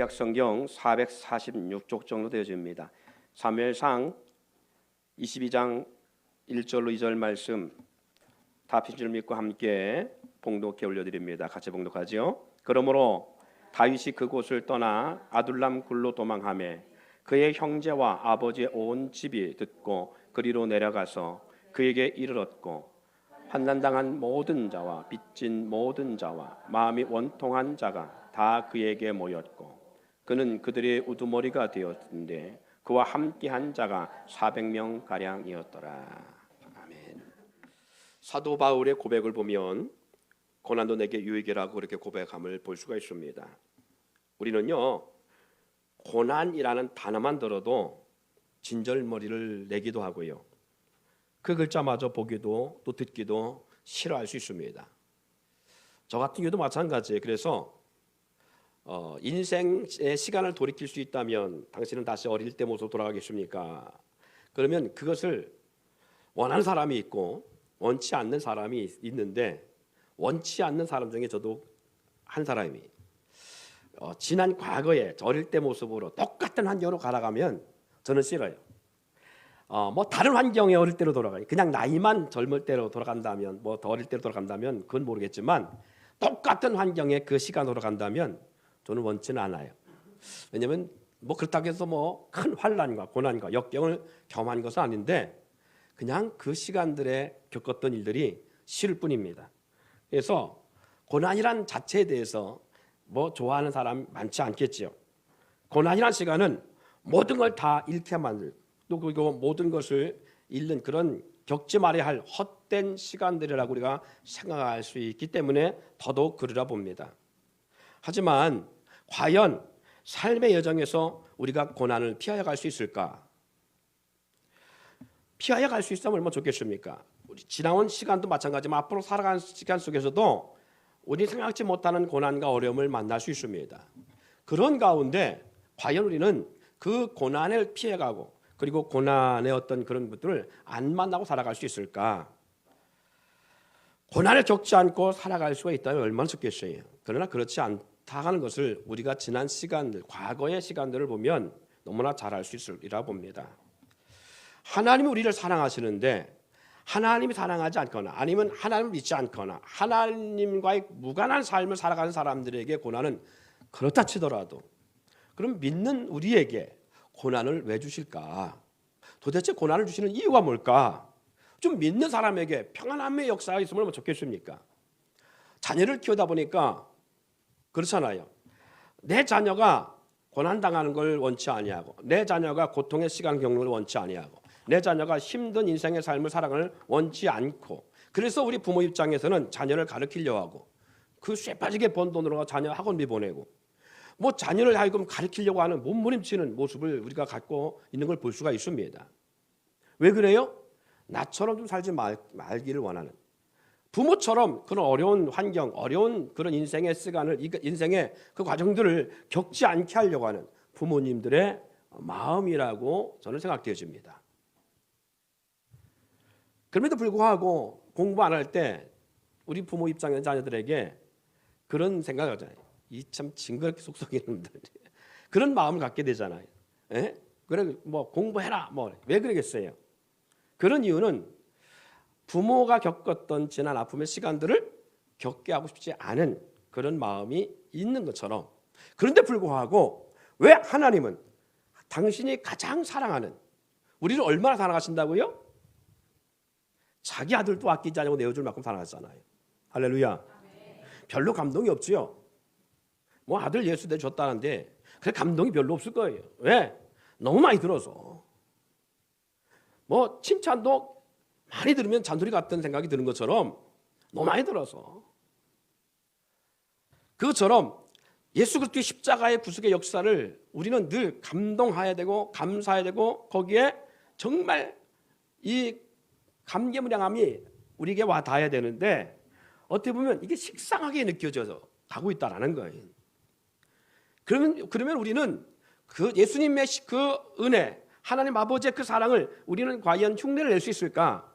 구약성경 446쪽 정도 되어집니다. 사무엘상 22장 1절로 2절 말씀 다 핀 줄 믿고 함께 봉독해 올려드립니다. 같이 봉독하지요. 그러므로 다윗이 그곳을 떠나 아둘람 굴로 도망하며 그의 형제와 아버지의 온 집이 듣고 그리로 내려가서 그에게 이르렀고 환난당한 모든 자와 빚진 모든 자와 마음이 원통한 자가 다 그에게 모였고 그는 그들의 우두머리가 되었는데 그와 함께한 자가 400명 가량이었더라. 아멘. 사도 바울의 고백을 보면 고난도 내게 유익이라고 그렇게 고백함을 볼 수가 있습니다. 우리는요 고난이라는 단어만 들어도 진절머리를 내기도 하고요, 그 글자마저 보기도 또 듣기도 싫어할 수 있습니다. 저 같은 경우도 마찬가지예요. 그래서 인생의 시간을 돌이킬 수 있다면 당신은 다시 어릴 때 모습으로 돌아가겠습니까? 그러면 그것을 원하는 사람이 있고 원치 않는 사람이 있는데, 원치 않는 사람 중에 저도 한 사람이 지난 과거에 어릴 때 모습으로 똑같은 환경으로 가라가면 저는 싫어요. 뭐 다른 환경에 어릴 때로 돌아가요. 그냥 나이만 젊을 때로 돌아간다면, 뭐 더 어릴 때로 돌아간다면 그건 모르겠지만 똑같은 환경에 그 시간으로 간다면 저는 원치는 않아요. 왜냐하면 뭐 그렇다고 해서 뭐 큰 환난과 고난과 역경을 경험한 것은 아닌데 그냥 그 시간들에 겪었던 일들이 싫을 뿐입니다. 그래서 고난이란 자체에 대해서 뭐 좋아하는 사람 많지 않겠지요. 고난이란 시간은 모든 걸 다 잃게 만들, 또 그리고 모든 것을 잃는 그런 겪지 말아야 할 헛된 시간들이라고 우리가 생각할 수 있기 때문에 더더욱 그러라 봅니다. 하지만 과연 삶의 여정에서 우리가 고난을 피하여 갈 수 있을까? 피하여 갈 수 있으면 얼마나 좋겠습니까? 우리 지나온 시간도 마찬가지지만 앞으로 살아가는 시간 속에서도 우리 생각지 못하는 고난과 어려움을 만날 수 있습니다. 그런 가운데 과연 우리는 그 고난을 피해가고 그리고 고난의 어떤 그런 것들을 안 만나고 살아갈 수 있을까? 고난을 겪지 않고 살아갈 수가 있다면 얼마나 좋겠어요. 그러나 그렇지 않다 하는 것을 우리가 지난 시간들, 과거의 시간들을 보면 너무나 잘 알 수 있으리라 봅니다. 하나님이 우리를 사랑하시는데 하나님이 사랑하지 않거나 아니면 하나님을 믿지 않거나 하나님과의 무관한 삶을 살아가는 사람들에게 고난은 그렇다 치더라도, 그럼 믿는 우리에게 고난을 왜 주실까? 도대체 고난을 주시는 이유가 뭘까? 좀 믿는 사람에게 평안함의 역사가 있으면 얼마나 좋겠습니까? 자녀를 키우다 보니까 그렇잖아요. 내 자녀가 고난당하는 걸 원치 아니하고, 내 자녀가 고통의 시간 겪는 걸 원치 아니하고, 내 자녀가 힘든 인생의 삶을 살아가는 걸 원치 않고, 그래서 우리 부모 입장에서는 자녀를 가르치려고 하고 그 쇠빠지게 번 돈으로 자녀 학원비 보내고 뭐 자녀를 하여금 가르치려고 하는 몸부림치는 모습을 우리가 갖고 있는 걸 볼 수가 있습니다. 왜 그래요? 나처럼 좀 살지 말기를 원하는, 부모처럼 그런 어려운 환경, 어려운 그런 인생의 시간을, 인생의 그 과정들을 겪지 않게 하려고 하는 부모님들의 마음이라고 저는 생각되어집니다. 그럼에도 불구하고 공부 안 할 때 우리 부모 입장의 자녀들에게 그런 생각을 하잖아요. 이 참 징그럽게 속썩이는 놈들, 그런 마음을 갖게 되잖아요. 에? 그래 뭐 공부해라, 뭐 왜 그러겠어요? 그런 이유는 부모가 겪었던 지난 아픔의 시간들을 겪게 하고 싶지 않은 그런 마음이 있는 것처럼, 그런데 불구하고 왜 하나님은 당신이 가장 사랑하는 우리를 얼마나 사랑하신다고요? 자기 아들도 아끼지 않고 내어줄 만큼 사랑하잖아요. 할렐루야. 별로 감동이 없지요. 뭐 아들 예수 내줬다는데 그래 감동이 별로 없을 거예요. 왜? 너무 많이 들어서. 뭐 칭찬도 많이 들으면 잔소리 같은 생각이 드는 것처럼 너무 많이 들어서. 그것처럼 예수 그리스도의 십자가의 구속의 역사를 우리는 늘 감동해야 되고 감사해야 되고 거기에 정말 이 감개무량함이 우리에게 와 닿아야 되는데 어떻게 보면 이게 식상하게 느껴져서 가고 있다라는 거예요. 그러면 우리는 그 예수님의 그 은혜, 하나님 아버지의 그 사랑을 우리는 과연 흉내를 낼 수 있을까?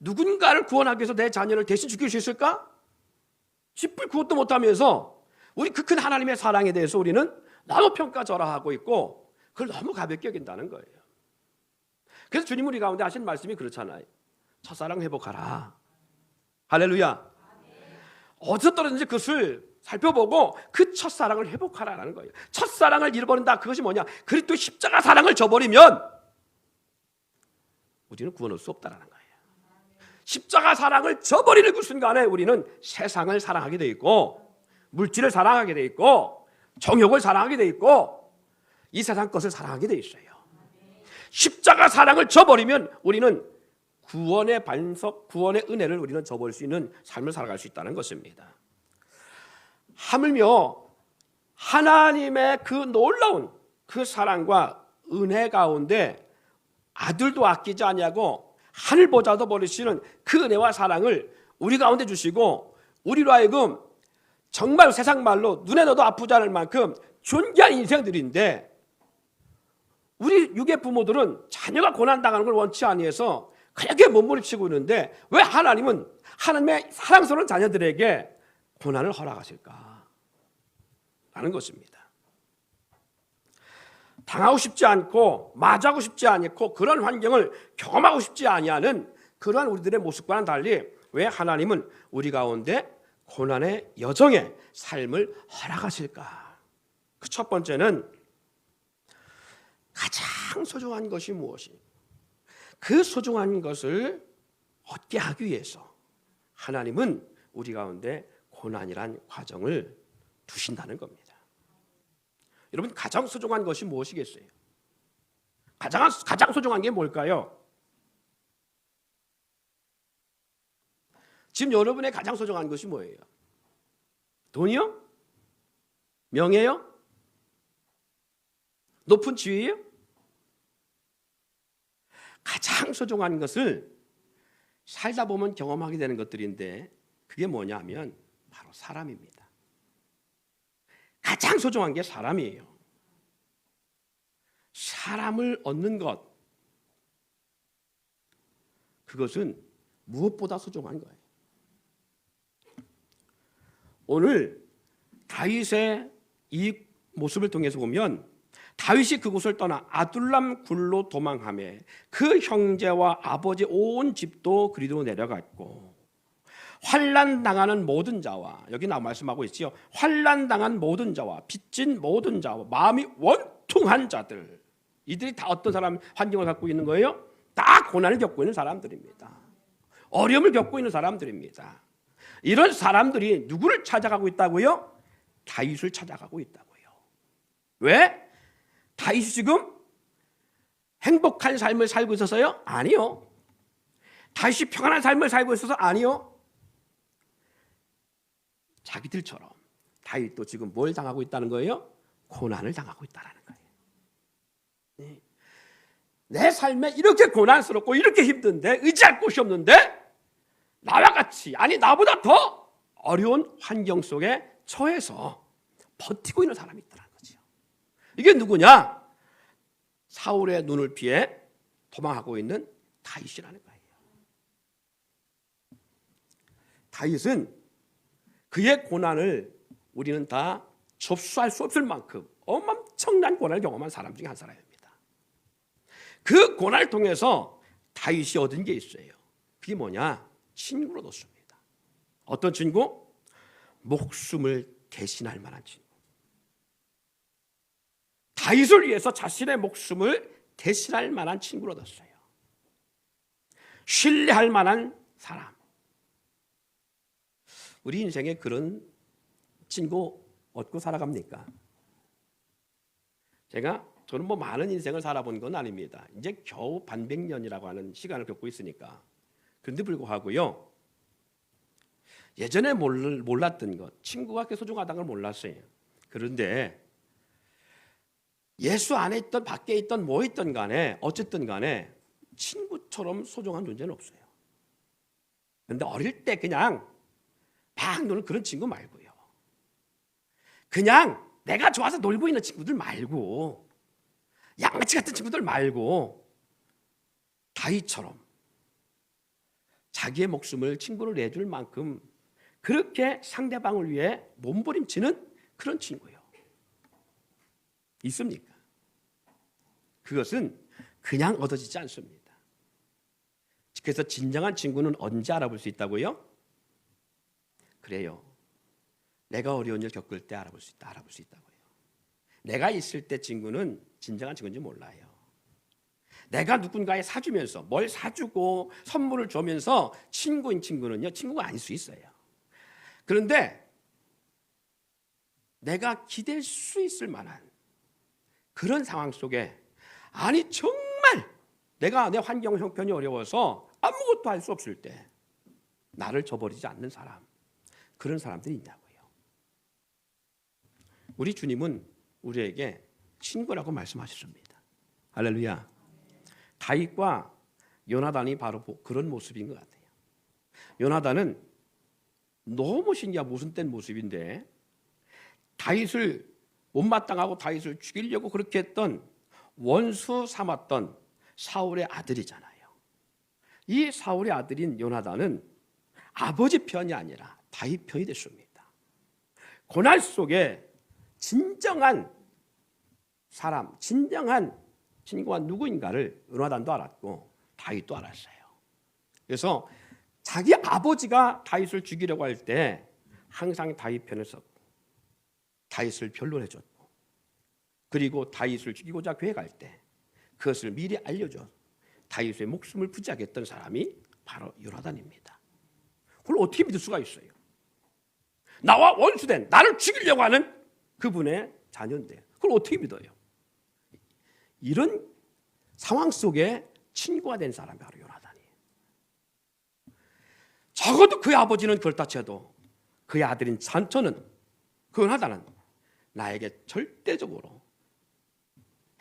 누군가를 구원하기 위해서 내 자녀를 대신 죽일 수 있을까? 쥐뿔 그것도 못하면서 우리 그 큰 하나님의 사랑에 대해서 우리는 너무 평가절하하고 있고 그걸 너무 가볍게 여긴다는 거예요. 그래서 주님 우리 가운데 하신 말씀이 그렇잖아요. 첫사랑 회복하라. 할렐루야. 어디서 떨어졌는지 그것을 살펴보고 그 첫사랑을 회복하라는 거예요. 첫사랑을 잃어버린다. 그것이 뭐냐? 그리스도 십자가 사랑을 저버리면 우리는 구원할 수 없다는 거예요. 십자가 사랑을 저버리는 그 순간에 우리는 세상을 사랑하게 돼 있고 물질을 사랑하게 돼 있고 정욕을 사랑하게 돼 있고 이 세상 것을 사랑하게 돼 있어요. 십자가 사랑을 저버리면 우리는 구원의 반석, 구원의 은혜를 우리는 저버릴 수 있는 삶을 살아갈 수 있다는 것입니다. 하물며 하나님의 그 놀라운 그 사랑과 은혜 가운데 아들도 아끼지 아니하고 하늘보다도 버리시는 그 은혜와 사랑을 우리 가운데 주시고 우리로 하여금 정말 세상 말로 눈에 넣어도 아프지 않을 만큼 존귀한 인생들인데 우리 육의 부모들은 자녀가 고난당하는 걸 원치 아니해서 그렇게 몸부림치고 있는데 왜 하나님은 하나님의 사랑스러운 자녀들에게 고난을 허락하실까? 라는 것입니다. 당하고 싶지 않고 맞이하고 싶지 않고 그런 환경을 경험하고 싶지 아니하는 그러한 우리들의 모습과는 달리 왜 하나님은 우리 가운데 고난의 여정의 삶을 허락하실까? 그 첫 번째는 가장 소중한 것이 무엇이? 그 소중한 것을 얻게 하기 위해서 하나님은 우리 가운데 고난이란 과정을 두신다는 겁니다. 여러분 가장 소중한 것이 무엇이겠어요? 가장 소중한 게 뭘까요? 지금 여러분의 가장 소중한 것이 뭐예요? 돈이요? 명예요? 높은 지위요? 가장 소중한 것을 살다 보면 경험하게 되는 것들인데 그게 뭐냐면 바로 사람입니다. 가장 소중한 게 사람이에요. 사람을 얻는 것, 그것은 무엇보다 소중한 거예요. 오늘 다윗의 이 모습을 통해서 보면 다윗이 그곳을 떠나 아둘람 굴로 도망하며 그 형제와 아버지 온 집도 그리로 내려갔고 환난 당하는 모든 자와 여기 나 말씀하고 있지요. 환난 당한 모든 자와 빚진 모든 자와 마음이 원통한 자들 이들이 다 어떤 사람 환경을 갖고 있는 거예요? 다 고난을 겪고 있는 사람들입니다. 어려움을 겪고 있는 사람들입니다. 이런 사람들이 누구를 찾아가고 있다고요? 다윗을 찾아가고 있다고요. 왜? 다윗이 지금 행복한 삶을 살고 있어서요? 아니요. 다윗이 평안한 삶을 살고 있어서 아니요. 자기들처럼 다윗도 지금 뭘 당하고 있다는 거예요? 고난을 당하고 있다는 거예요. 네. 내 삶에 이렇게 고난스럽고 이렇게 힘든데 의지할 곳이 없는데 나와 같이 아니 나보다 더 어려운 환경 속에 처해서 버티고 있는 사람이 있다는 거죠. 이게 누구냐? 사울의 눈을 피해 도망하고 있는 다윗이라는 거예요. 다윗은 그의 고난을 우리는 다 접수할 수 없을 만큼 엄청난 고난을 경험한 사람 중에 한 사람입니다. 그 고난을 통해서 다윗이 얻은 게 있어요. 그게 뭐냐? 친구를 얻었습니다. 어떤 친구? 목숨을 대신할 만한 친구. 다윗을 위해서 자신의 목숨을 대신할 만한 친구를 얻었어요. 신뢰할 만한 사람. 우리 인생에 그런 친구 얻고 살아갑니까? 저는 뭐 많은 인생을 살아본 건 아닙니다. 이제 겨우 반백년이라고 하는 시간을 겪고 있으니까. 그런데 불구하고요. 예전에 몰랐던 것, 친구가 그렇게 소중하다는 걸 몰랐어요. 그런데 예수 안에 있던 밖에 있던 뭐 있던 간에 어쨌든 간에 친구처럼 소중한 존재는 없어요. 그런데 어릴 때 그냥 막 노는 그런 친구 말고요. 그냥 내가 좋아서 놀고 있는 친구들 말고 양아치 같은 친구들 말고 다윗처럼 자기의 목숨을 친구를 내줄 만큼 그렇게 상대방을 위해 몸부림치는 그런 친구예요. 있습니까? 그것은 그냥 얻어지지 않습니다. 그래서 진정한 친구는 언제 알아볼 수 있다고요? 그래요. 내가 어려운 일 겪을 때 알아볼 수 있다고요. 내가 있을 때 친구는 진정한 친구인지 몰라요. 내가 누군가에 사주면서 뭘 사주고 선물을 주면서 친구인 친구는요, 친구가 아닐 수 있어요. 그런데 내가 기댈 수 있을 만한 그런 상황 속에, 아니 정말 내가 내 환경 형편이 어려워서 아무것도 할 수 없을 때 나를 저버리지 않는 사람, 그런 사람들이 있냐고요. 우리 주님은 우리에게 친구라고 말씀하셨습니다. 할렐루야. 다윗과 요나단이 바로 그런 모습인 것 같아요. 요나단은 너무 신기한 모순된 모습인데, 다윗을 못마땅하고 다윗을 죽이려고 그렇게 했던, 원수 삼았던 사울의 아들이잖아요. 이 사울의 아들인 요나단은 아버지 편이 아니라 다윗 편이 됐습니다. 고난 속에 진정한 사람, 진정한 친구가 누구인가를 요나단도 알았고 다윗도 알았어요. 그래서 자기 아버지가 다윗을 죽이려고 할 때 항상 다윗 편을 썼고 다윗을 변론해줬고, 그리고 다윗을 죽이고자 계획할 때 그것을 미리 알려줘 다윗의 목숨을 부지하게 했던 사람이 바로 요나단입니다. 그걸 어떻게 믿을 수가 있어요? 나와 원수된, 나를 죽이려고 하는 그분의 자녀인데 그걸 어떻게 믿어요? 이런 상황 속에 친구가 된 사람이 바로 요나단이에요. 적어도 그의 아버지는 그렇다 쳐도 그의 아들인 산천은, 그 요나단은 나에게 절대적으로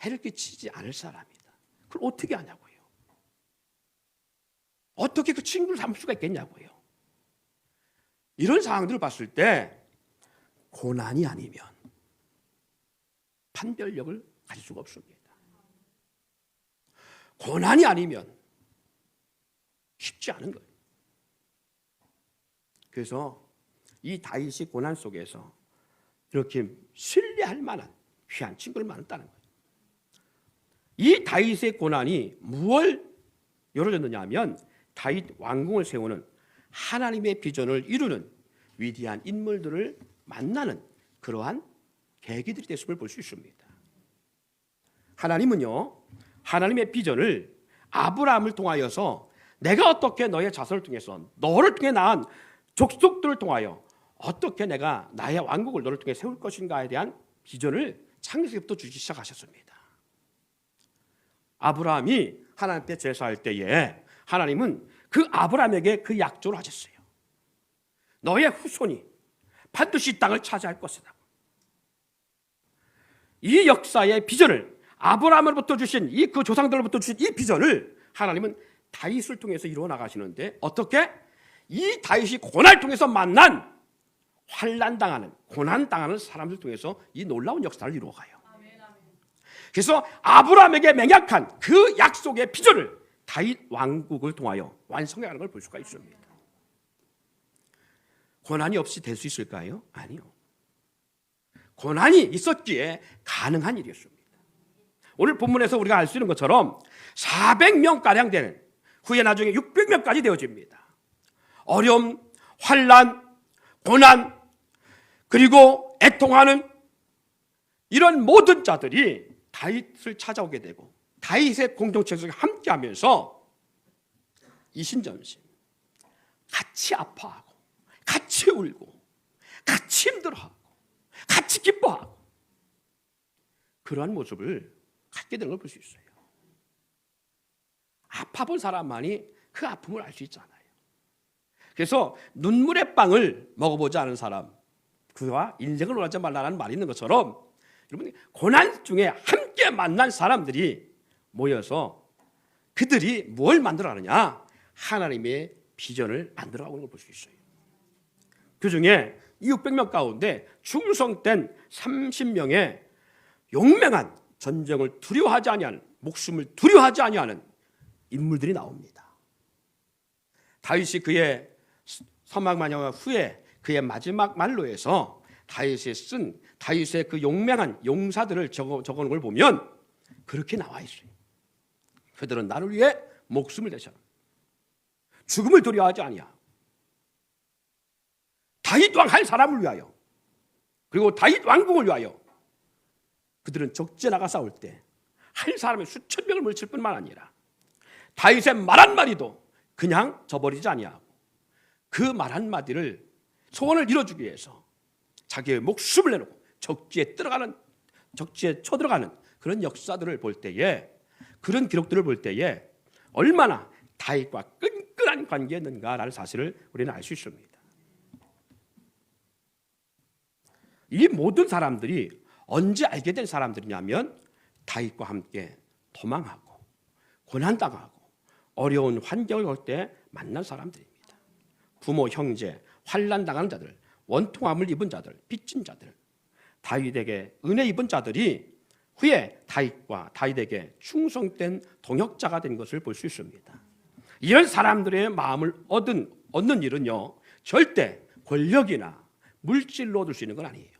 해를 끼치지 않을 사람이다. 그걸 어떻게 하냐고요? 어떻게 그 친구를 삼을 수가 있겠냐고요? 이런 상황들을 봤을 때 고난이 아니면 판별력을 가질 수가 없습니다. 고난이 아니면 쉽지 않은 거예요. 그래서 이 다윗이 고난 속에서 이렇게 신뢰할 만한 귀한 친구를 만났다는 거예요. 이 다윗의 고난이 무엇을 열어줬느냐 하면 다윗 왕궁을 세우는 하나님의 비전을 이루는 위대한 인물들을 만나는 그러한 계기들이 됐음을 볼 수 있습니다. 하나님은요, 하나님의 비전을 아브라함을 통하여서 내가 어떻게 너의 자손을 통해서 너를 통해 낳은 족속들을 통하여 어떻게 내가 나의 왕국을 너를 통해 세울 것인가에 대한 비전을 창세기부터 주기 시작하셨습니다. 아브라함이 하나님 앞에 제사할 때에 하나님은 그 아브라함에게 그 약조를 하셨어요. 너의 후손이 반드시 이 땅을 차지할 것이다. 이 역사의 비전을, 아브라함으로부터 주신 그 조상들로부터 주신 이 비전을 하나님은 다윗을 통해서 이루어 나가시는데, 어떻게? 이 다윗이 고난을 통해서 만난 환난당하는, 고난당하는 사람들 통해서 이 놀라운 역사를 이루어가요. 그래서 아브라함에게 맹약한 그 약속의 비전을 다윗 왕국을 통하여 완성해가는 걸 볼 수가 있습니다. 고난이 없이 될 수 있을까요? 아니요. 고난이 있었기에 가능한 일이었습니다. 오늘 본문에서 우리가 알 수 있는 것처럼 400명가량 되는, 후에 나중에 600명까지 되어집니다. 어려움, 환난, 고난, 그리고 애통하는 이런 모든 자들이 다윗을 찾아오게 되고 다윗의 공동체 속에 함께하면서 이신전심 같이 아파하고 같이 울고 같이 힘들어하고 같이 기뻐하고 그러한 모습을 갖게 되는 걸 볼 수 있어요. 아파본 사람만이 그 아픔을 알 수 있잖아요. 그래서 눈물의 빵을 먹어보지 않은 사람, 그와 인생을 논하지 말라는 말이 있는 것처럼, 여러분, 고난 중에 함께 만난 사람들이 모여서 그들이 뭘 만들어가느냐? 하나님의 비전을 만들어가고 있는 걸 볼 수 있어요. 그 중에 이 600명 가운데 충성된 30명의 용맹한, 전쟁을 두려워하지 아니하는, 목숨을 두려워하지 아니하는 인물들이 나옵니다. 다윗이 그의 사망 마녀 후에 그의 마지막 말로에서 다윗의 그 용맹한 용사들을 적어놓은 걸 보면 그렇게 나와 있어요. 그들은 나를 위해 목숨을 내셨다. 죽음을 두려워하지 아니야. 다윗 왕 할 사람을 위하여, 그리고 다윗 왕궁을 위하여 그들은 적지에 나가 싸울 때 한 사람의 수천 명을 물칠 뿐만 아니라 다윗의 말 한마디도 그냥 저버리지 아니하고 그 말 한마디를 소원을 이뤄주기 위해서 자기의 목숨을 내놓고 적지에 쳐들어가는 그런 역사들을 볼 때에, 그런 기록들을 볼 때에 얼마나 다윗과 끈끈한 관계였는가라는 사실을 우리는 알 수 있습니다. 이 모든 사람들이 언제 알게 된 사람들이냐면 다윗과 함께 도망하고 고난당하고 어려운 환경을 걸 때 만난 사람들입니다. 부모, 형제, 환난당하는 자들, 원통함을 입은 자들, 빚진 자들, 다윗에게 은혜 입은 자들이 후에 다윗에게 충성된 동역자가 된 것을 볼 수 있습니다. 이런 사람들의 마음을 얻는 일은요, 절대 권력이나 물질로 얻을 수 있는 건 아니에요.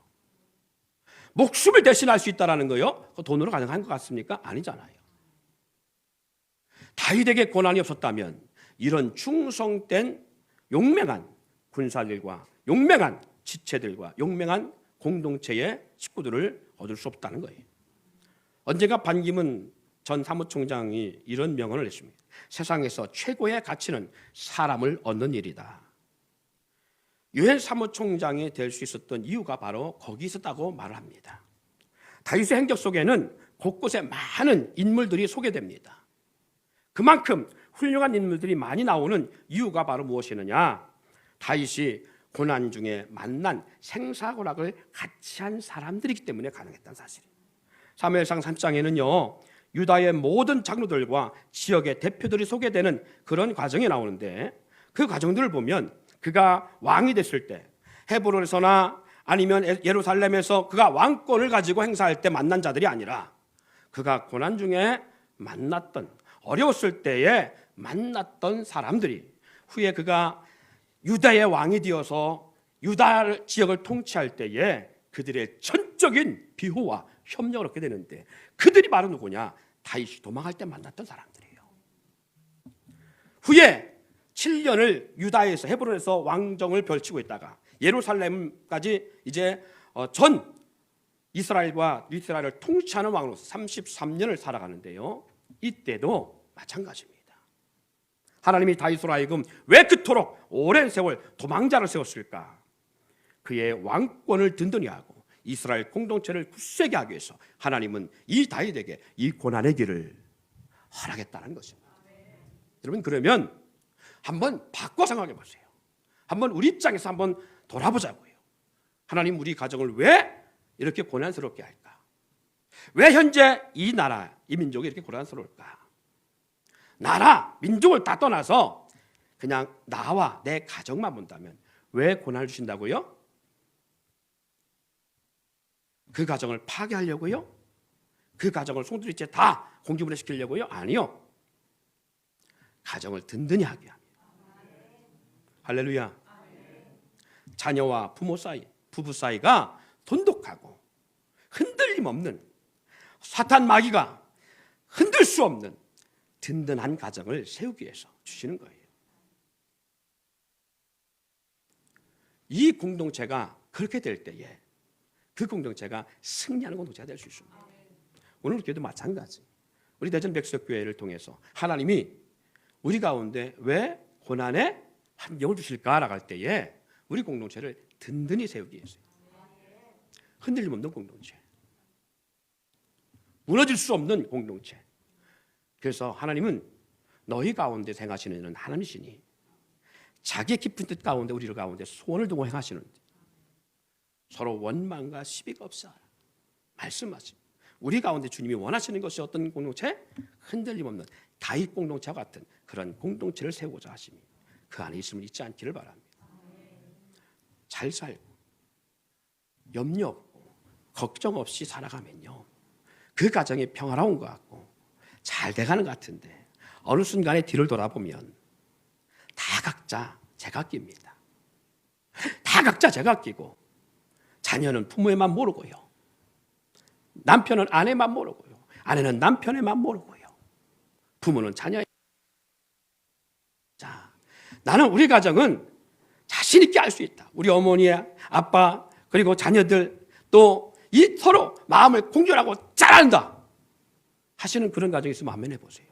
목숨을 대신할 수 있다는 거요, 그 돈으로 가능한 것 같습니까? 아니잖아요. 다윗에게 고난이 없었다면 이런 충성된 용맹한 군사들과 용맹한 지체들과 용맹한 공동체의 식구들을 얻을 수 없다는 거예요. 언젠가 반기문 전 사무총장이 이런 명언을 했습니다. 세상에서 최고의 가치는 사람을 얻는 일이다. 유엔 사무총장이 될 수 있었던 이유가 바로 거기 있었다고 말을 합니다. 다윗의 행적 속에는 곳곳에 많은 인물들이 소개됩니다. 그만큼 훌륭한 인물들이 많이 나오는 이유가 바로 무엇이느냐? 다윗이 고난 중에 만난 생사고락을 같이 한 사람들이기 때문에 가능했다는 사실이에요. 사무엘상 3장에는요, 유다의 모든 장로들과 지역의 대표들이 소개되는 그런 과정이 나오는데, 그 과정들을 보면 그가 왕이 됐을 때 헤브론에서나 아니면 예루살렘에서 그가 왕권을 가지고 행사할 때 만난 자들이 아니라 그가 고난 중에 만났던, 어려웠을 때에 만났던 사람들이 후에 그가 유다의 왕이 되어서 유다 지역을 통치할 때에 그들의 전적인 비호와 협력을 얻게 되는데, 그들이 바로 누구냐? 다윗이 도망할 때 만났던 사람들이에요. 후에 7년을 유다에서 헤브론에서 왕정을 펼치고 있다가 예루살렘까지 이제 전 이스라엘을 통치하는 왕으로서 33년을 살아가는데요, 이때도 마찬가지입니다. 하나님이 다윗으로 하여금 왜 그토록 오랜 세월 도망자를 세웠을까? 그의 왕권을 든든히 하고 이스라엘 공동체를 굳세게 하기 위해서 하나님은 이 다윗에게 이 고난의 길을 허락했다는 것입니다. 여러분, 그러면 한번 바꿔 생각해 보세요. 한번 우리 입장에서 한번 돌아보자고요. 하나님, 우리 가정을 왜 이렇게 고난스럽게 할까? 왜 현재 이 나라, 이 민족이 이렇게 고난스러울까? 나라, 민족을 다 떠나서 그냥 나와 내 가정만 본다면 왜 고난을 주신다고요? 그 가정을 파괴하려고요? 그 가정을 송두리째 다 공기분해시키려고요? 아니요. 가정을 든든히 하게 합니다. 할렐루야. 자녀와 부모 사이, 부부 사이가 돈독하고 흔들림 없는, 사탄 마귀가 흔들 수 없는 든든한 가정을 세우기 위해서 주시는 거예요. 이 공동체가 그렇게 될 때에 그 공동체가 승리하는 공동체가 될 수 있습니다. 오늘 교회도 마찬가지. 우리 대전 백석교회를 통해서 하나님이 우리 가운데 왜 고난의 환경을 주실까라고 할 때에 우리 공동체를 든든히 세우기 위해서, 흔들림 없는 공동체, 무너질 수 없는 공동체. 그래서 하나님은 너희 가운데 행하시는 일은 하나님이시니 자기의 깊은 뜻 가운데 우리 가운데 소원을 두고 행하시는데 서로 원망과 시비가 없어 말씀하십니다. 우리 가운데 주님이 원하시는 것이 어떤 공동체? 흔들림 없는 다윗 공동체와 같은 그런 공동체를 세우고자 하십니다. 그 안에 있음을 잊지 않기를 바랍니다. 잘 살고 염려 없고 걱정 없이 살아가면요, 그 가정이 평화로운 것 같고 잘 돼가는 것 같은데 어느 순간에 뒤를 돌아보면 다 각자 제각기입니다. 다 각자 제각기고 자녀는 부모에만 모르고요. 남편은 아내만 모르고요. 아내는 남편에만 모르고요. 부모는 자녀에. 자, 나는 우리 가정은 자신 있게 할 수 있다. 우리 어머니, 아빠, 그리고 자녀들 또 이 서로 마음을 공존하고 잘한다 하시는 그런 가정이 있으면 한번 해보세요.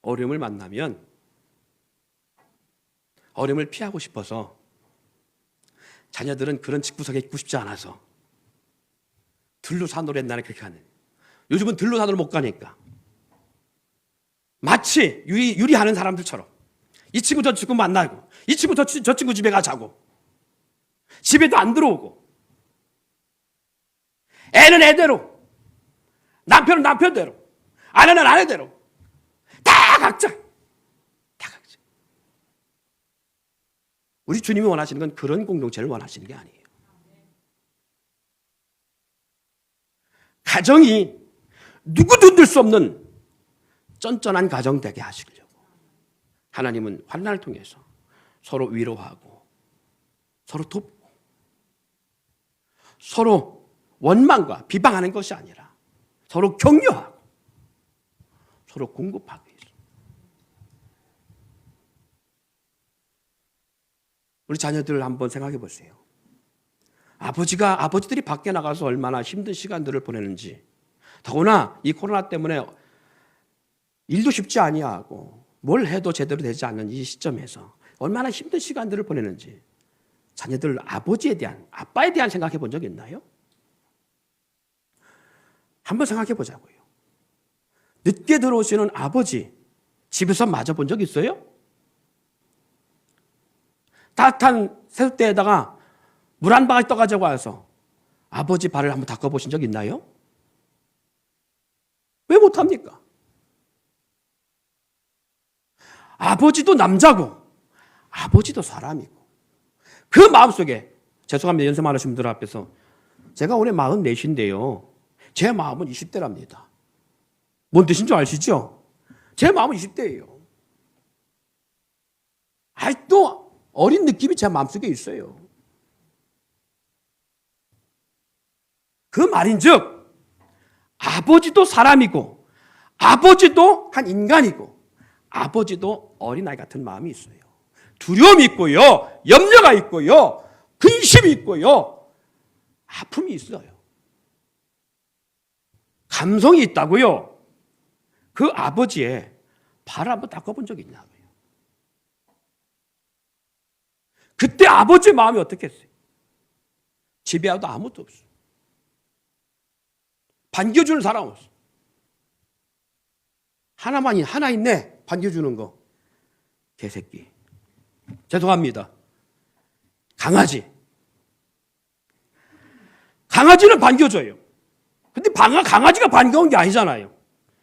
어려움을 만나면 어려움을 피하고 싶어서 자녀들은 그런 집구석에 있고 싶지 않아서 들로산으로 옛날에 그렇게 하는. 요즘은 들로산으로 못 가니까 마치 유리하는 사람들처럼 이 친구 저 친구 만나고 이 친구 저 친구 집에 가 자고 집에도 안 들어오고 애는 애대로 남편은 남편대로 아내는 아내대로 다 각자. 우리 주님이 원하시는 건 그런 공동체를 원하시는 게 아니에요. 가정이 누구도 들 수 없는 쫀쫀한 가정 되게 하시려고 하나님은 환난을 통해서 서로 위로하고 서로 돕고 서로 원망과 비방하는 것이 아니라 서로 격려하고 서로 공급하고 있어요. 우리 자녀들을 한번 생각해 보세요. 아버지들이 밖에 나가서 얼마나 힘든 시간들을 보내는지, 더구나 이 코로나 때문에 일도 쉽지 아니하고 뭘 해도 제대로 되지 않는 이 시점에서 얼마나 힘든 시간들을 보내는지 자녀들 아빠에 대한 생각해 본 적 있나요? 한번 생각해 보자고요. 늦게 들어오시는 아버지 집에서 맞아본 적 있어요? 따뜻한 세숫대에다가 물 한 바가지 떠가지고 와서 아버지 발을 한번 닦아보신 적 있나요? 왜 못합니까? 아버지도 남자고 아버지도 사람이고 그 마음속에, 죄송합니다, 연세 많으신 분들 앞에서, 제가 올해 44인데요 제 마음은 20대랍니다. 뭔 뜻인 줄 아시죠? 제 마음은 20대예요. 아직도 어린 느낌이 제 마음속에 있어요. 그 말인즉 아버지도 사람이고 아버지도 한 인간이고 아버지도 어린아이 같은 마음이 있어요. 두려움이 있고요, 염려가 있고요, 근심이 있고요, 아픔이 있어요. 감성이 있다고요. 그 아버지의 발을 한번 닦아본 적이 있냐고요. 그때 아버지의 마음이 어떻겠어요? 집에 와도 아무것도 없어요. 반겨주는 사람 없어. 하나 있네, 반겨주는 거. 개새끼. 죄송합니다. 강아지는 반겨줘요. 근데 강아지가 반가운 게 아니잖아요.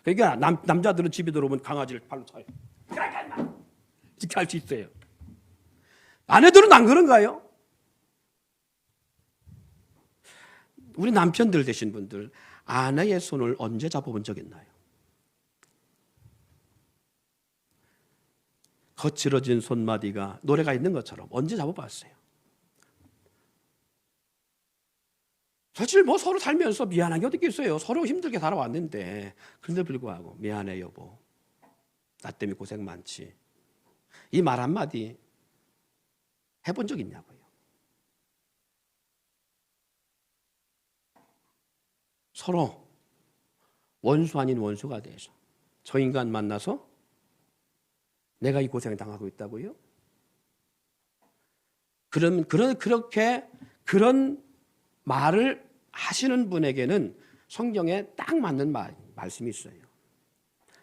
그러니까 남자들은 집에 들어오면 강아지를 팔로 차요. 이렇게 할 수 있어요. 아내들은 안 그런가요? 우리 남편들 되신 분들, 아내의 손을 언제 잡아본 적 있나요? 거칠어진 손마디가 노래가 있는 것처럼 언제 잡아봤어요? 사실 서로 살면서 미안한 게 어디 있어요. 서로 힘들게 살아왔는데 그런데 불구하고 미안해 여보, 나 때문에 고생 많지, 이 말 한마디 해본 적 있냐고요. 서로 원수 아닌 원수가 돼서 저 인간 만나서 내가 이 고생을 당하고 있다고요? 그런 말을 하시는 분에게는 성경에 딱 맞는 말씀이 있어요.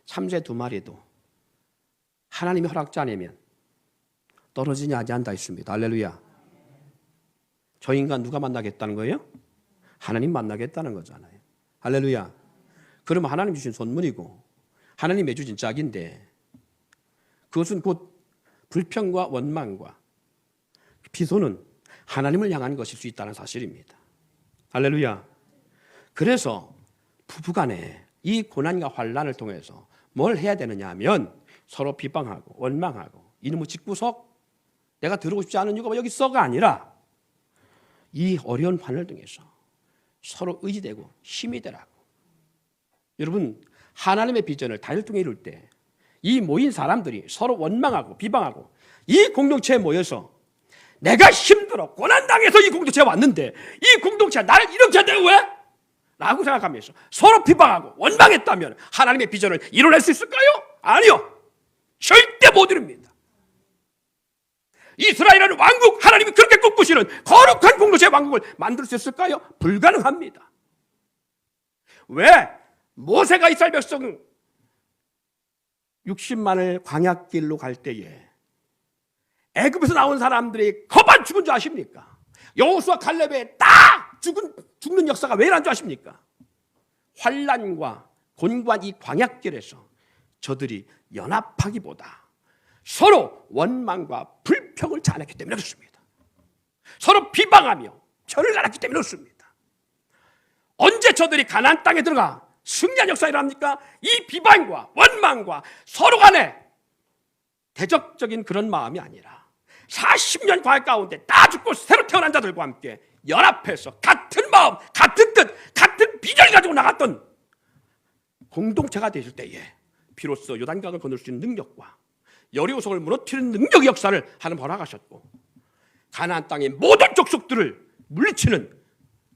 참새 2마리도 하나님이 허락지 않으면 떨어지냐 아니한다 있습니다. 할렐루야. 저 인간 누가 만나겠다는 거예요? 하나님 만나겠다는 거잖아요. 할렐루야. 그러면 하나님 주신 선물이고 하나님의 주신 짝인데 그것은 곧 불평과 원망과 비소는 하나님을 향한 것일 수 있다는 사실입니다. 할렐루야. 그래서 부부간에 이 고난과 환난을 통해서 뭘 해야 되느냐 하면 서로 비방하고 원망하고 이놈의 집구석 내가 들어오고 싶지 않은 이유가 여기 있어가 아니라 이 어려운 환을 통해서 서로 의지되고 힘이 되라고. 여러분, 하나님의 비전을 다윗을 통해 이룰 때 이 모인 사람들이 서로 원망하고 비방하고 이 공동체에 모여서 내가 힘들어 고난당해서 이 공동체에 왔는데 이 공동체가 나를 이렇게 한다고 왜? 라고 생각하면서 서로 비방하고 원망했다면 하나님의 비전을 이뤄낼 수 있을까요? 아니요. 절대 못 이룹니다. 이스라엘은 왕국, 하나님이 그렇게 꿈꾸시는 거룩한 공동체의 왕국을 만들 수 있을까요? 불가능합니다. 왜? 모세가 이스라엘 백성 60만을 광야길로 갈 때에 애굽에서 나온 사람들이 거반 죽은 줄 아십니까? 여호수아 칼렙에 딱 죽는 역사가 왜 일어난 줄 아십니까? 환난과 곤고한 이 광야길에서 저들이 연합하기보다 서로 원망과 불평을 자아냈기 때문에 그렇습니다. 서로 비방하며 편을 나눴기 때문에 그렇습니다. 언제 저들이 가나안 땅에 들어가 승리한 역사가 일어납니까? 이 비방과 원망과 서로 간에 대적적인 그런 마음이 아니라 40년 과거 가운데 다 죽고 새로 태어난 자들과 함께 연합해서 같은 마음, 같은 뜻, 같은 비전을 가지고 나갔던 공동체가 되실 때에 비로소 요단강을 건널 수 있는 능력과 여리고성을 무너뜨리는 능력의 역사를 하나님 허락하셨고 가나안 땅의 모든 족속들을 물리치는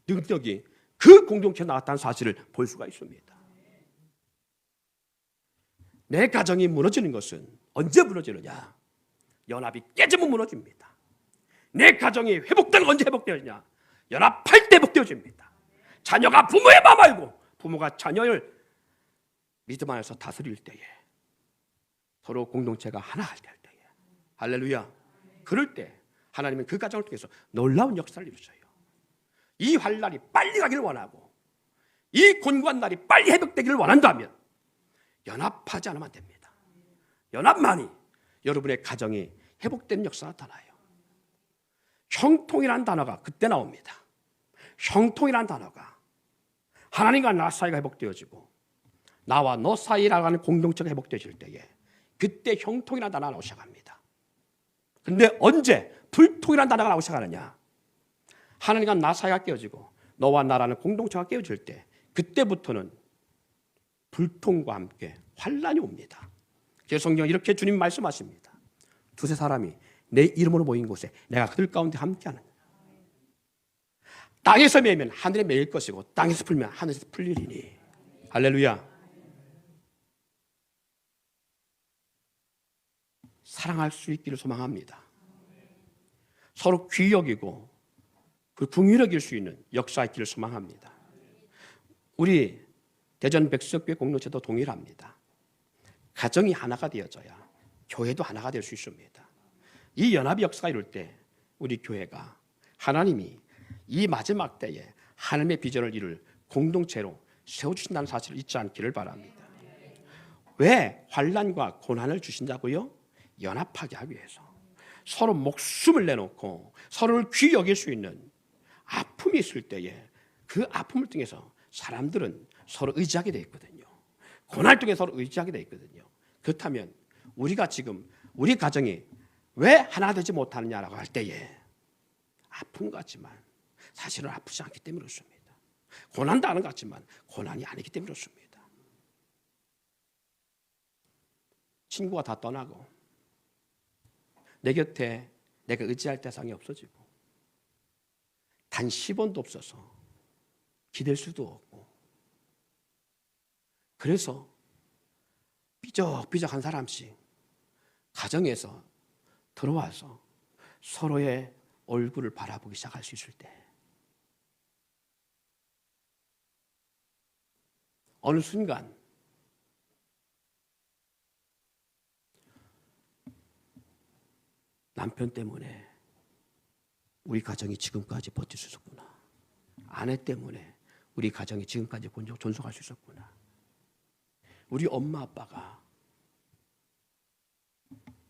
능력이 그 공동체에 나왔다는 사실을 볼 수가 있습니다. 내 가정이 무너지는 것은 언제 무너지느냐? 연합이 깨지면 무너집니다. 내 가정이 회복되는 언제 회복되느냐? 연합할 때 회복되어집니다. 자녀가 부모의 마음 알고 부모가 자녀를 믿음 안에서 다스릴 때에 서로 공동체가 하나 될 때에 할렐루야. 그럴 때 하나님은 그 가정을 통해서 놀라운 역사를 이루셔요. 이 환난이 빨리 가기를 원하고 이 곤고한 날이 빨리 회복되기를 원한다면 연합하지 않으면 안 됩니다. 연합만이 여러분의 가정이 회복되는 역사가 나타나요. 형통이라는 단어가 그때 나옵니다. 형통이라는 단어가 하나님과 나 사이가 회복되어지고 나와 너 사이라고 하는 공동체가 회복되어질 때에 그때 형통이라는 단어가 나오기 시작합니다. 그런데 언제 불통이라는 단어가 나오기 시작하느냐? 하나님과 나 사이가 깨어지고 너와 나라는 공동체가 깨어질 때 그때부터는 불통과 함께 환난이 옵니다. 그래서 성경은 이렇게 주님 말씀하십니다. 두세 사람이 내 이름으로 모인 곳에 내가 그들 가운데 함께하는 땅에서 매면 하늘에 매일 것이고 땅에서 풀면 하늘에서 풀리리니 할렐루야. 사랑할 수 있기를 소망합니다. 서로 귀히 여기고 그 궁휼히 여길 수 있는 역사 있기를 소망합니다. 우리 대전 백석교회 공동체도 동일합니다. 가정이 하나가 되어져야 교회도 하나가 될 수 있습니다. 이 연합의 역사가 이룰 때 우리 교회가 하나님이 이 마지막 때에 하나님의 비전을 이룰 공동체로 세워주신다는 사실을 잊지 않기를 바랍니다. 왜 환난과 고난을 주신다고요? 연합하게 하기 위해서. 서로 목숨을 내놓고 서로를 귀히 여길 수 있는 아픔이 있을 때에 그 아픔을 통해서 사람들은 서로 의지하게 돼 있거든요. 고난을 통해 서로 의지하게 돼 있거든요. 그렇다면 우리가 지금 우리 가정이 왜 하나 되지 못하느냐라고 할 때에 아픈 것 같지만 사실은 아프지 않기 때문에 그렇습니다. 고난도 하는 것 같지만 고난이 아니기 때문에 그렇습니다. 친구가 다 떠나고 내 곁에 내가 의지할 대상이 없어지고 단 10원도 없어서 기댈 수도 없고 그래서 삐적삐적한 사람씩 가정에서 들어와서 서로의 얼굴을 바라보기 시작할 수 있을 때 어느 순간 남편 때문에 우리 가정이 지금까지 버틸 수 있었구나. 아내 때문에 우리 가정이 지금까지 존속할 수 있었구나. 우리 엄마 아빠가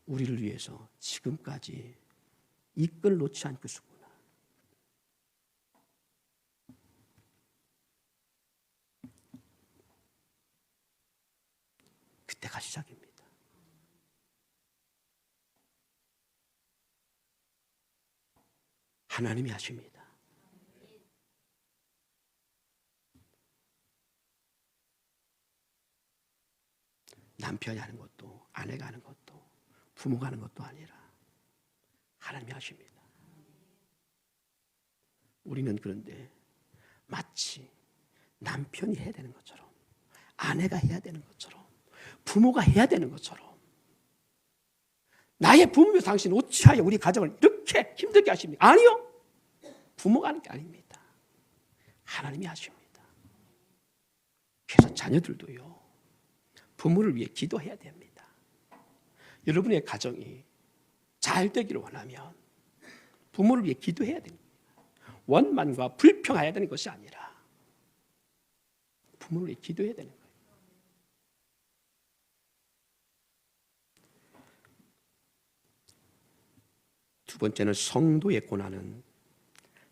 우리를 위해서 지금까지 이 끈을 놓지 않고 있었구나. 그때가 시작입니다. 하나님이 하십니다. 남편이 하는 것도 아내가 하는 것도 부모가 하는 것도 아니라 하나님이 하십니다. 우리는 그런데 마치 남편이 해야 되는 것처럼, 아내가 해야 되는 것처럼, 부모가 해야 되는 것처럼, 나의 부모며 당신 어찌하여 우리 가정을 이렇게 힘들게 하십니까? 아니요, 부모가 하는 게 아닙니다. 하나님이 하십니다. 그래서 자녀들도요, 부모를 위해 기도해야 됩니다. 여러분의 가정이 잘 되기를 원하면 부모를 위해 기도해야 됩니다. 원만과 불평해야 되는 것이 아니라 부모를 위해 기도해야 되는 거예요. 두 번째는 성도의 고난은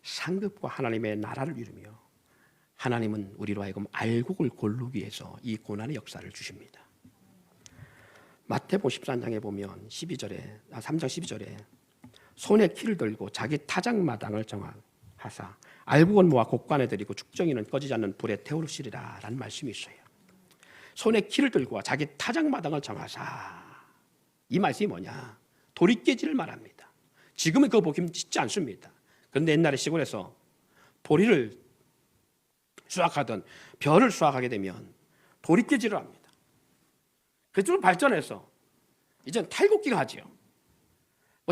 상급과 하나님의 나라를 이루며 하나님은 우리로 하여금 알곡을 고르기 위해서 이 고난의 역사를 주십니다. 마태복음 13장에 보면 3장 12절에 손에 키를 들고 자기 타작마당을 정하사 알곡은 모아 곡간에 들이고 죽정이는 꺼지지 않는 불에 태우시리라 라는 말씀이 있어요. 손에 키를 들고 자기 타작마당을 정하사, 이 말씀이 뭐냐? 도리깨질을 말합니다. 지금은 그거 보기 쉽지 않습니다. 그런데 옛날에 시골에서 보리를 수확하던 벼를 수확하게 되면 도리깨질을 합니다. 그쪽으로 발전해서 이제는 탈곡기가 하지요.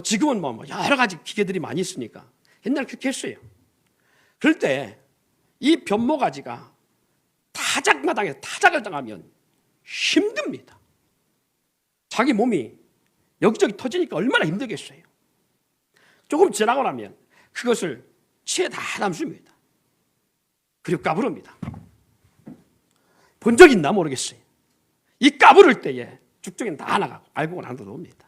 지금은 여러 가지 기계들이 많이 있으니까 옛날에 그렇게 했어요. 그럴 때 이 벼모가지가 타작마당에서 타작을 당하면 힘듭니다. 자기 몸이 여기저기 터지니까 얼마나 힘들겠어요. 조금 지나고 나면 그것을 치에 다 담습니다. 그리고 까부릅니다. 본 적 있나 모르겠어요. 이 까부를 때에 죽정이는 다 나가고 알곡은 하나도 옵니다.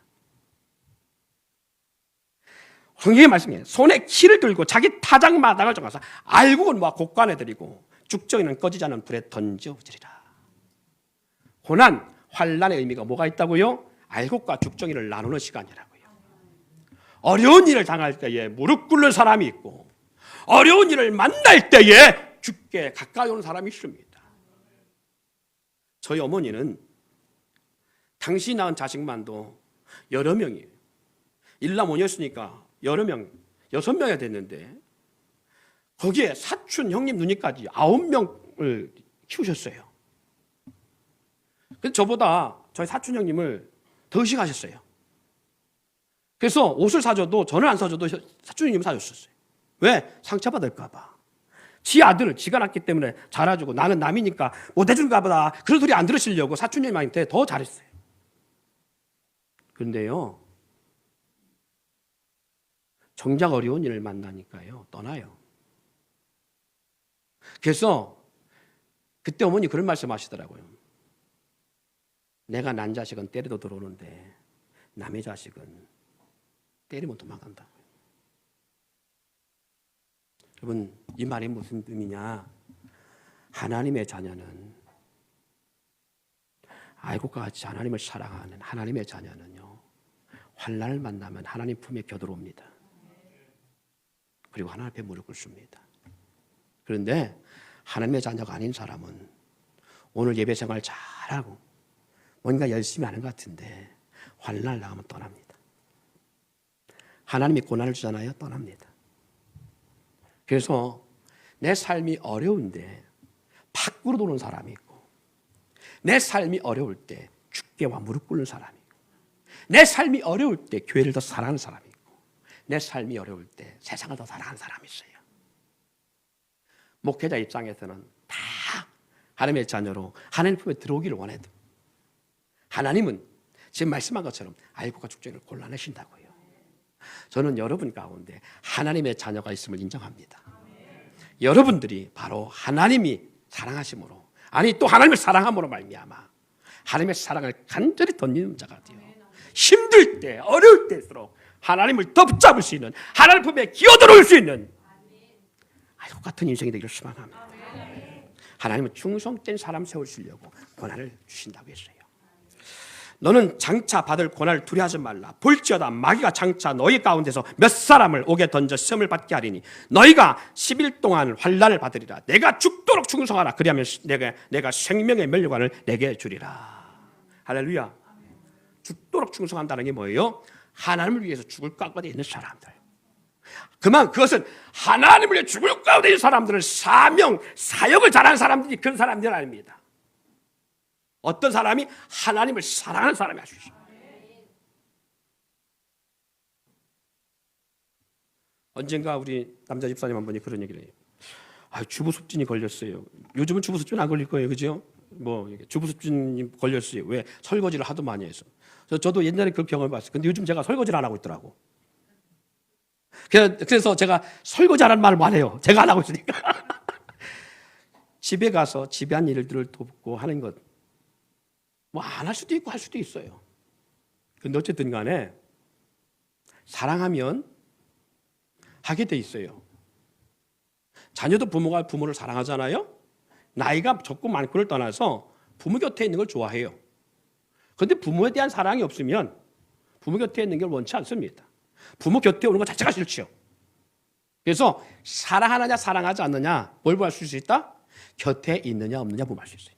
성경의 말씀이에요. 손에 키를 들고 자기 타작마당을 정하사 알곡은 모아 곡간에 들이고 죽정이는 꺼지지 않는 불에 던져주리라. 고난, 환난의 의미가 뭐가 있다고요? 알곡과 죽정이를 나누는 시간이라고요. 어려운 일을 당할 때에 무릎 꿇는 사람이 있고 어려운 일을 만날 때에 죽게 가까이 오는 사람이 있습니다. 저희 어머니는 당시 낳은 자식만도 여러 명이에요. 일남오녀였으니까 여러 명, 6명이 됐는데 거기에 사촌 형님 누님까지 9명을 키우셨어요. 그래서 저보다 저희 사촌 형님을 더 의식하셨어요. 그래서 옷을 사줘도 저는 안 사줘도 사촌 형님이 사줬었어요. 왜? 상처받을까 봐. 지 아들을 지가 낳기 때문에 잘해주고 나는 남이니까 못해준가 보다 그런 소리 안 들으시려고 사촌 형님한테 더 잘했어요. 그런데요, 정작 어려운 일을 만나니까요 떠나요. 그래서 그때 어머니 그런 말씀 하시더라고요. 내가 난 자식은 때려도 들어오는데 남의 자식은 때리면 도망간다고요. 여러분, 이 말이 무슨 의미냐? 하나님의 자녀는, 알곡과 같이 하나님을 사랑하는 하나님의 자녀는요, 환난을 만나면 하나님 품에 겨들어옵니다. 그리고 하나님 앞에 무릎 꿇습니다. 그런데 하나님의 자녀가 아닌 사람은 오늘 예배 생활 잘하고 뭔가 열심히 하는 것 같은데 환난을 당하면 떠납니다. 하나님이 고난을 주잖아요. 떠납니다. 그래서 내 삶이 어려운데 밖으로 도는 사람이 있고, 내 삶이 어려울 때 주께와 무릎 꿇는 사람이 있고, 내 삶이 어려울 때 교회를 더 사랑하는 사람이 있고, 내 삶이 어려울 때 세상을 더 사랑하는 사람이 있어요. 목회자 입장에서는 다 하나님의 자녀로 하나님 품에 들어오기를 원해도 하나님은 지금 말씀한 것처럼 알곡과 죽정이를 골라내신다고요. 저는 여러분 가운데 하나님의 자녀가 있음을 인정합니다. 여러분들이 바로 하나님이 사랑하심으로, 아니 또 하나님을 사랑함으로 말미암아 하나님의 사랑을 간절히 던지는 자가 되어 힘들 때, 어려울 때일수록 하나님을 더 붙잡을 수 있는, 하나님 품에 기어들어올 수 있는 알곡 같은 인생이 되기를 소망합니다. 하나님은 충성된 사람 세우시려고 권한을 주신다고 했어요. 너는 장차 받을 고난을 두려워하지 말라. 볼지어다 마귀가 장차 너희 가운데서 몇 사람을 옥에 던져 시험을 받게 하리니 너희가 10일 동안 환난을 받으리라. 내가 죽도록 충성하라. 그리하면 내가 생명의 면류관을 내게 주리라. 할렐루야. 죽도록 충성한다는 게 뭐예요? 하나님을 위해서 죽을 가운데 있는 사람들. 그것은 하나님을 위해 죽을 가운데 있는 사람들은 사역을 잘하는 사람들이 그런 사람들은 아닙니다. 어떤 사람이 하나님을 사랑하는 사람이 할 수 있어요. 언젠가 우리 남자 집사님 한 분이 그런 얘기를 해요. 주부습진이 걸렸어요. 요즘은 주부습진 안 걸릴 거예요, 그죠? 주부습진이 걸렸어요. 왜? 설거지를 하도 많이 해서. 저도 옛날에 그 병을 봤어요. 근데 요즘 제가 설거지를 안 하고 있더라고. 그래서 제가 설거지하라는 말을 안 해요. 제가 안 하고 있으니까. 집에 가서 집안 일들을 돕고 하는 것. 안 할 수도 있고 할 수도 있어요. 근데 어쨌든 간에 사랑하면 하게 돼 있어요. 자녀도 부모가 부모를 사랑하잖아요. 나이가 적고 많고를 떠나서 부모 곁에 있는 걸 좋아해요. 그런데 부모에 대한 사랑이 없으면 부모 곁에 있는 걸 원치 않습니다. 부모 곁에 오는 것 자체가 싫지요. 그래서 사랑하느냐 사랑하지 않느냐 뭘 볼 수 있다? 곁에 있느냐 없느냐 보면 알 수 있어요.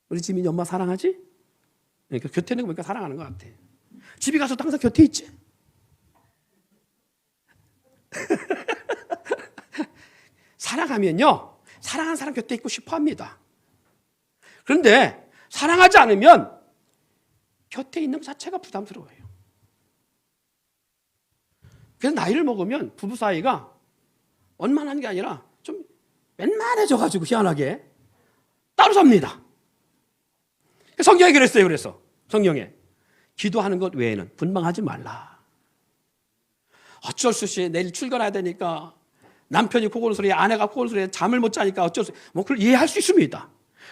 우리 지민이 엄마 사랑하지? 그러니까 곁에 있는 거 보니까 사랑하는 것 같아. 집에 가서 항상 곁에 있지? 사랑하면요, 사랑하는 사람 곁에 있고 싶어 합니다. 그런데 사랑하지 않으면 곁에 있는 것 자체가 부담스러워요. 그래서 나이를 먹으면 부부 사이가 원만한 게 아니라 좀 맨만해져가지고 희한하게 따로 삽니다. 성경에 그랬어요. 그래서 성경에 기도하는 것 외에는 분방하지 말라. 어쩔 수 없이 내일 출근해야 되니까 남편이 코 고는 소리에 아내가 코 고는 소리에 잠을 못 자니까 어쩔 수 없이 그걸 이해할 수 있습니다.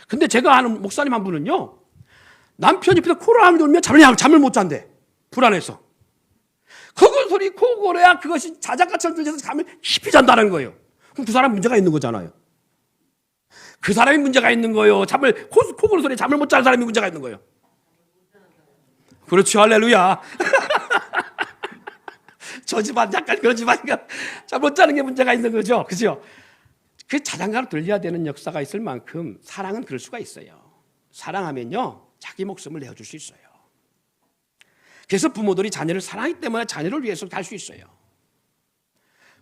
근데 제가 아는 목사님 한 분은요, 남편이 코를 안 돌면 잠을 못 잔대. 불안해서. 코 소리 코 고래야 그것이 자작가처럼 들려서 잠을 깊이 잔다는 거예요. 그럼 그 사람 문제가 있는 거잖아요. 그 사람이 문제가 있는 거예요. 코 고는 소리에 잠을 못 자는 사람이 문제가 있는 거예요. 그렇죠. 할렐루야. 저 집안 약간 그런 집안이니까 잠 못 자는 게 문제가 있는 거죠. 그죠? 그 자장가로 들려야 되는 역사가 있을 만큼 사랑은 그럴 수가 있어요. 사랑하면요, 자기 목숨을 내어줄 수 있어요. 그래서 부모들이 자녀를 사랑하기 때문에 자녀를 위해서 할 수 있어요.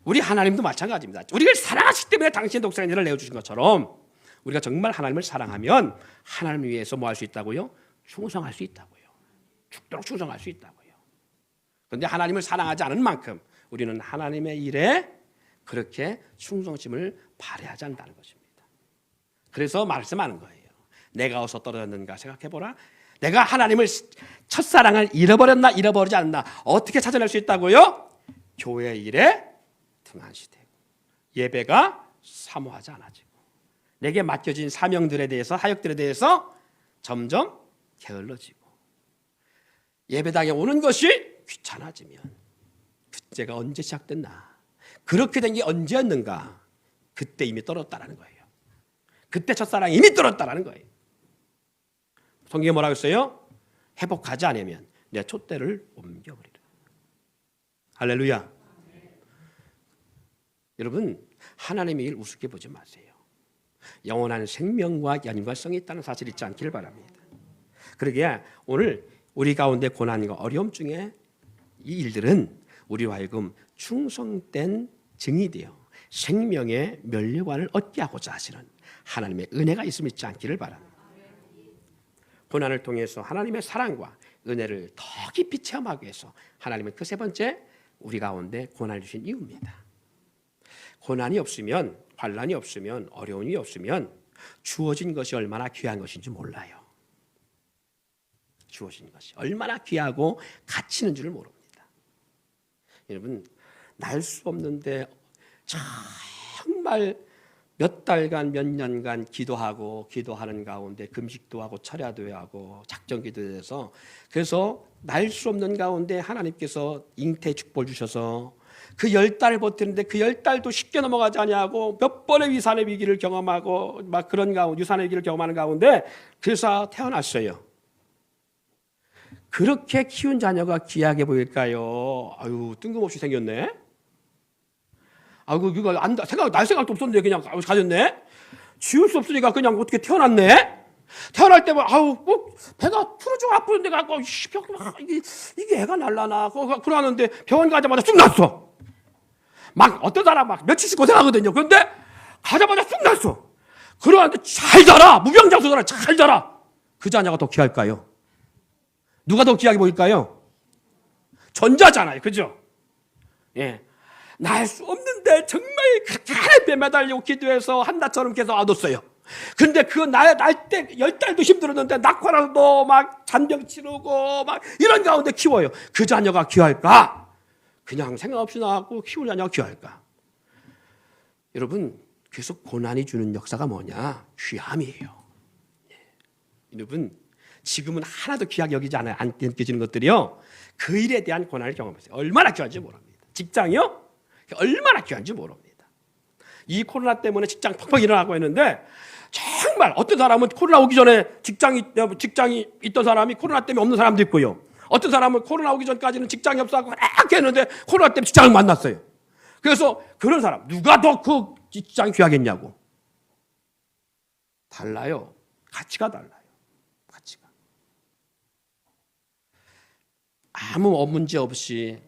우리 하나님도 마찬가지입니다. 우리를 사랑하시기 때문에 당신의 독생자를 내어주신 것처럼 우리가 정말 하나님을 사랑하면 하나님을 위해서 뭐 할 수 있다고요? 충성할 수 있다고요. 죽도록 충성할 수 있다고요. 그런데 하나님을 사랑하지 않은 만큼 우리는 하나님의 일에 그렇게 충성심을 발휘하지 않는다는 것입니다. 그래서 말씀하는 거예요. 내가 어디서 떨어졌는가 생각해보라. 내가 하나님을 첫사랑을 잃어버렸나 잃어버리지 않나 어떻게 찾아낼 수 있다고요? 교회 일에 등한시되고 예배가 사모하지 않아지고 내게 맡겨진 사명들에 대해서 사역들에 대해서 점점 게을러지고 예배당에 오는 것이 귀찮아지면 그때가 언제 시작됐나? 그렇게 된 게 언제였는가? 그때 이미 떨어졌다는 거예요. 그때 첫사랑이 이미 떨어졌다는 거예요. 성경에 뭐라고 했어요? 회복하지 않으면 내 촛대를 옮겨버리라. 할렐루야. 여러분, 하나님의 일 우습게 보지 마세요. 영원한 생명과 연관성이 있다는 사실 잊지 않기를 바랍니다. 그러기에 오늘 우리 가운데 고난과 어려움 중에 이 일들은 우리와 하여금 충성된 증이 되어 생명의 면류관을 얻게 하고자 하시는 하나님의 은혜가 있음을 잊지 않기를 바랍니다. 고난을 통해서 하나님의 사랑과 은혜를 더 깊이 체험하기 위해서 하나님은 그 세 번째 우리 가운데 고난을 주신 이유입니다. 고난이 없으면, 환난이 없으면, 어려움이 없으면 주어진 것이 얼마나 귀한 것인지 몰라요. 주어진 것이 얼마나 귀하고 가치 있는 줄을 모릅니다. 여러분, 날 수 없는데 정말 몇 달간 몇 년간 기도하는 가운데 금식도 하고 철야도 하고 작정기도도 해서 그래서 날 수 없는 가운데 하나님께서 잉태 축복을 주셔서 그 10달을 버티는데 그 10달도 쉽게 넘어가지 아니하고 몇 번의 위산의 위기를 경험하고 막 그런 가운데 유산의 위기를 경험하는 가운데 그래서 태어났어요. 그렇게 키운 자녀가 귀하게 보일까요? 아유, 뜬금없이 생겼네. 아이고, 이거 날 생각도 없었는데 그냥 가졌네. 지울 수 없으니까 그냥 어떻게 태어났네. 태어날 때면 뭐 배가 풀어져 아프는데 갖고 이게 애가 날라나 그러는데 병원 가자마자 쑥 났어. 막 어떤 사람 막 며칠씩 고생하거든요. 그런데 가자마자 쑥 났어. 그러는데 잘 자라. 무병장수잖아. 잘 자라. 그 자녀가 더 귀할까요? 누가 더 귀하게 보일까요? 전자잖아요. 그죠? 예. 날 수 없는데 정말 가난에 매달리고 기도해서 한나처럼 계속 얻었어요. 근데 그 날 때 10달도 힘들었는데 낙화라도 막 잔병 치르고 막 이런 가운데 키워요. 그 자녀가 귀할까? 그냥 생각 없이 나왔고 키운 자녀가 귀할까? 여러분, 계속 고난이 주는 역사가 뭐냐? 귀함이에요. 여러분, 지금은 하나도 귀하게 여기지 않아요. 안 느껴지는 것들이요. 그 일에 대한 고난을 경험했어요. 얼마나 귀한지 모릅니다. 직장이요? 얼마나 귀한지 모릅니다. 이 코로나 때문에 직장 팍팍 일어나고 있는데 정말 어떤 사람은 코로나 오기 전에 직장이 있던 사람이 코로나 때문에 없는 사람도 있고요. 어떤 사람은 코로나 오기 전까지는 직장이 없어서 이렇게 했는데 코로나 때문에 직장을 만났어요. 그래서 그런 사람 누가 더 그 직장이 귀하겠냐고. 달라요. 가치가 달라요. 가치가. 아무 문제 없이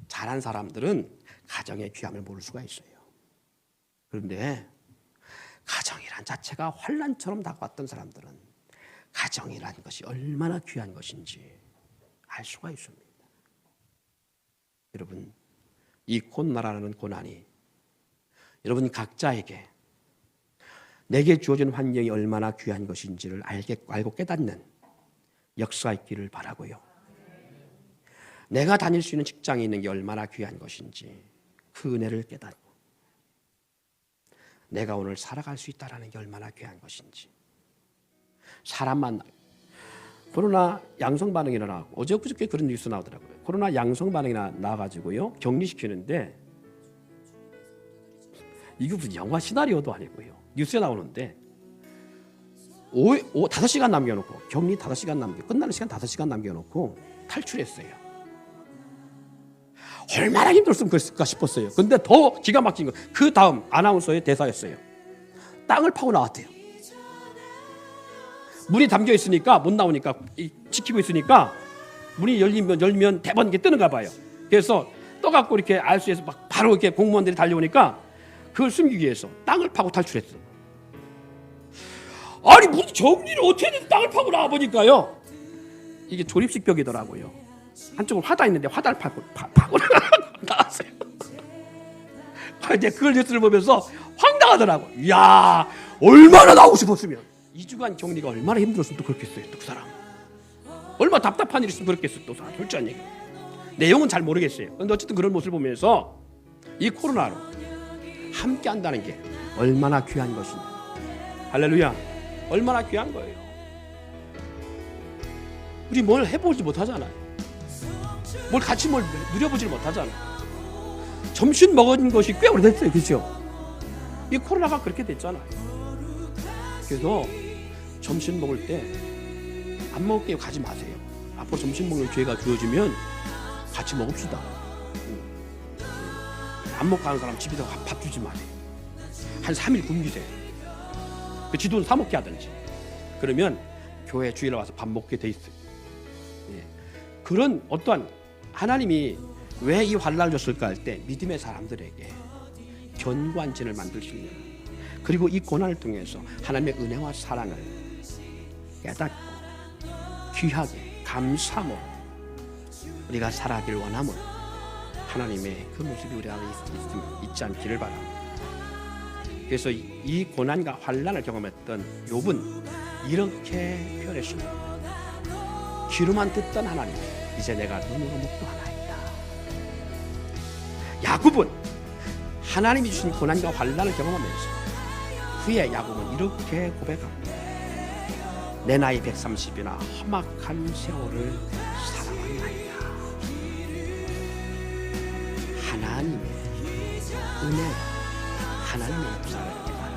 잘한 사람들은 가정의 귀함을 모를 수가 있어요. 그런데 가정이란 자체가 환난처럼 다가왔던 사람들은 가정이란 것이 얼마나 귀한 것인지 알 수가 있습니다. 여러분, 이 코로나라는 고난이 여러분 각자에게 내게 주어진 환경이 얼마나 귀한 것인지를 알고 깨닫는 역사가 있기를 바라고요. 내가 다닐 수 있는 직장이 있는 게 얼마나 귀한 것인지 그 은혜를 깨닫고 내가 오늘 살아갈 수 있다는 게 얼마나 귀한 것인지 사람 만나 코로나 양성 반응이 일어나고 어제 그저께 그런 뉴스 나오더라고요. 코로나 양성 반응이 나와가지고요 격리시키는데 이거 무슨 영화 시나리오도 아니고요 뉴스에 나오는데 5시간 남겨놓고 격리 5시간 끝나는 시간 5시간 남겨놓고 탈출했어요. 얼마나 힘들었으면 그랬을까 싶었어요. 근데 더 기가 막힌 거 그 다음 아나운서의 대사였어요. 땅을 파고 나왔대요. 문이 담겨 있으니까 못 나오니까 지키고 있으니까 문이 열리면 대번 이게 뜨는가 봐요. 그래서 떠갖고 이렇게 알수에서 막 바로 이렇게 공무원들이 달려오니까 그걸 숨기기 위해서 땅을 파고 탈출했어. 아니 무슨 정리를 어떻게 해서 땅을 파고 나와 보니까요 이게 조립식 벽이더라고요. 한쪽은 화다 있는데 화다를 파고 나왔어요. 이제 그걸 뉴스를 보면서 황당하더라고. 이야, 얼마나 나오고 싶었으면 2주간 격리가 얼마나 힘들었으면 또 그렇겠어요. 또 그 사람 얼마나 답답한 일이 있으면 그렇겠어요. 또 솔직한 얘기. 내용은 잘 모르겠어요. 그런데 어쨌든 그런 모습을 보면서 이 코로나로 함께 한다는 게 얼마나 귀한 것인가. 할렐루야. 얼마나 귀한 거예요. 우리 뭘 해보지 못하잖아요. 뭘 같이 누려보지 못하잖아요. 점심 먹은 것이 꽤 오래됐어요. 그렇죠? 이 코로나가 그렇게 됐잖아요. 그래서 점심 먹을 때 안 먹게 가지 마세요. 앞으로 점심 먹는 기회가 주어지면 같이 먹읍시다. 안 먹고 가는 사람 집에서 밥 주지 마세요. 한 3일 굶기세요. 그 지돈 사 먹게 하든지. 그러면 교회 주일에 와서 밥 먹게 돼 있어요. 예. 그런 어떠한 하나님이 왜 이 환난을 줬을까 할 때 믿음의 사람들에게 견고한진을 만들 수 있는 그리고 이 고난을 통해서 하나님의 은혜와 사랑을 깨닫고 귀하게 감사함으로 우리가 살아가길 원함으로 하나님의 그 모습이 우리 안에 있지 않기를 바랍니다. 그래서 이 고난과 환난을 경험했던 욥은 이렇게 표현했습니다. 귀로만 듣던 하나님 이제 내가 눈으로 묵도하나이다. 야곱은 하나님이 주신 고난과 환난을 경험하면서 후에 야곱은 이렇게 고백합니다. 내 나이 130이나 험악한 세월을 살아왔나이다. 하나님의 은혜, 하나님의 역사를 기다려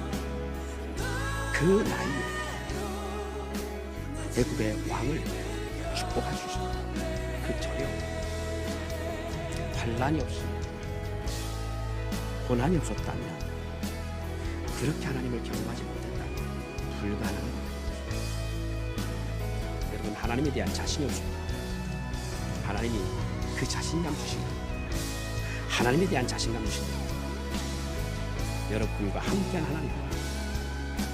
그 나이에 애굽의 왕을 축복할 수 있습니다. 그 절에 환란이 없습니다. 고난이 없었다면, 그렇게 하나님을 경험하지 못했다면 불가능한 것입니다. 여러분, 하나님에 대한 자신이 없습니다. 하나님이 그 자신감 주신다. 하나님에 대한 자신감 주신다. 여러분과 함께한 하나님,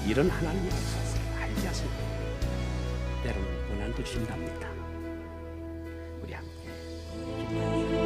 이런 하나님의 역사를 알게 하십니다. 때로는 고난도 주신답니다. 우리 함께 기도하시죠.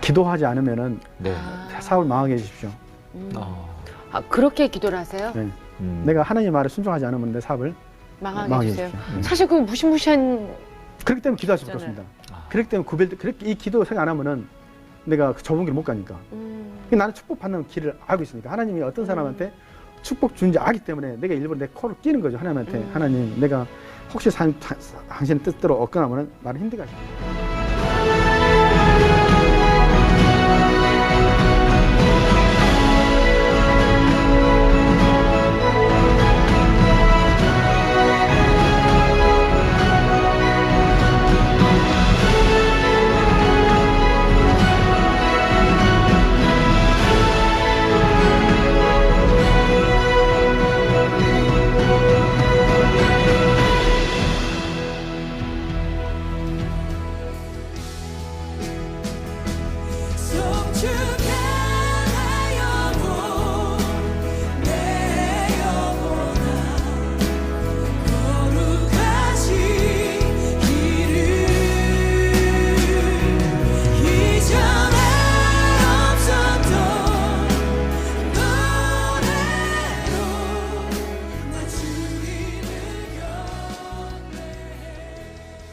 기도하지 않으면은 네. 사업을 망하게 해주십시오. 아, 그렇게 기도를 하세요? 네. 내가 하나님 말에 순종하지 않으면 내 사업을 망하게 해주세요. 해주십시오. 사실 그 무시무시한 그렇기 때문에 기도할 수밖에 없습니다. 그렇기 때문에 그렇게 이 기도 생각 안 하면은 내가 그 좁은 길을 못 가니까. 나는 축복받는 길을 알고 있으니까 하나님이 어떤 사람한테 축복 준지 알기 때문에 내가 일부러 내 코를 끼는 거죠. 하나님한테. 하나님, 내가 혹시 당신의 뜻대로 얻거나 하면 나는 힘들게 하십니다.